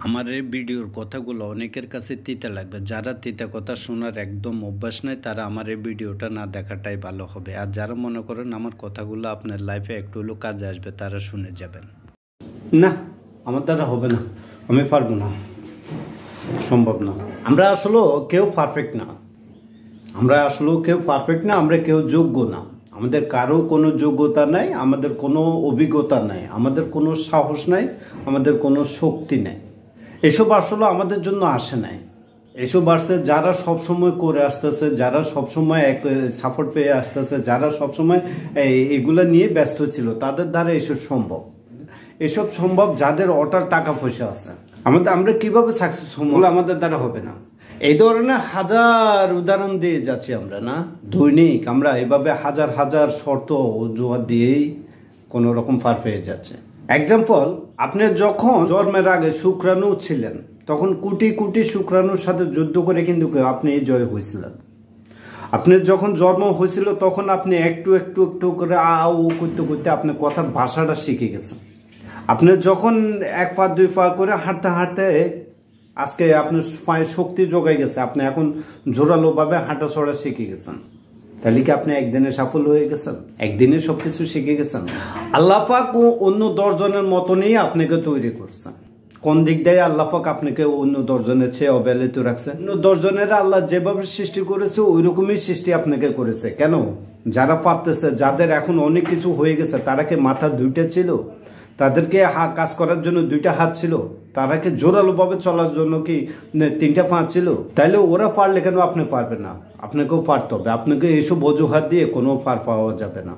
আমার এই ভিডিওর কথাগুলো অনেকের কাছে তিতা লাগবে। যারা তিতা কথা শোনার একদম অভ্যাস নাই তারা আমার এই ভিডিওটা না দেখাটাই ভালো হবে। আর যারা মনে করেন আমার কথাগুলো আপনার লাইফে একটু হলেও কাজে আসবে তারা শুনে যাবেন। না, আমার দ্বারা হবে না, আমি পারবো না, সম্ভব না। আমরা আসলে কেউ পারফেক্ট না, আমরা কেউ যোগ্য না। আমাদের কারো কোনো যোগ্যতা নাই, আমাদের কোনো অভিজ্ঞতা নাই, আমাদের কোনো সাহস নাই, আমাদের কোনো শক্তি নাই। এসব আসলে আমাদের জন্য আসে নাই। এসব আসছে যারা সবসময় করে আসতেছে, যারা সবসময় এক সাপোর্ট পেয়ে আসতেছে, যারা সবসময় এগুলা নিয়ে ব্যস্ত ছিল, তাদের দ্বারা এসব সম্ভব যাদের অটার টাকা পয়সা আছে। আমরা কিভাবে সাকসেস হবো? আমাদের দ্বারা হবে না। এই ধরনের হাজার উদাহরণ দিয়ে যাচ্ছি আমরা, না দৈনিক আমরা এভাবে হাজার হাজার শর্ত অজুহাত দিয়েই কোনো রকম পার পেয়ে যাচ্ছে। এক্সাম্পল, আপনি যখন জন্মের আগে শুক্রাণু ছিলেন তখন কোটি কোটি শুক্রাণুর সাথে যুদ্ধ করে কিন্তু আপনি জয় হয়েছিলেন। আপনি যখন জন্ম হয়েছিল তখন আপনি একটু একটু একটু করে করতে করতে আপনি কথার ভাষাটা শিখে গেছেন। আপনি যখন এক পা দুই পা করে হাঁটতে হাঁটতে আজকে আপনার পায়ে শক্তি যোগাই গেছে, আপনি এখন জোরালো ভাবে হাঁটা চড়া শিখে গেছেন। তাহলে কি আপনি একদিনে সাফল্য হয়ে গেছেন? একদিনে সবকিছু শিখে গেছেন? আল্লাহ পাক অন্য 10 জনের মতনই আপনাকে তৈরি করছেন। কোন দিক দিয়ে আল্লাহ পাক আপনাকে অন্য 10 জনের চেয়ে অবহেলিত রাখছেন? অন্য 10 জনের আল্লাহ যেভাবে সৃষ্টি করেছে ওই রকমই সৃষ্টি আপনাকে করেছে। কেন? যারা পারতেছে, যাদের এখন অনেক কিছু হয়ে গেছে, তারা কি মাথা দুইটা ছিল? তাদেরকে কাজ করার জন্য 2টা হাত ছিল? তারা কি জোরালো ভাবে চলার জন্য কি 3টা পা ছিল? তাইলে ওরা পারলে কেন আপনি পারবেন না? আপনাকেও পারতে হবে। আপনাকে এইসব অজুহাত দিয়ে কোনো পার পাওয়া যাবে না।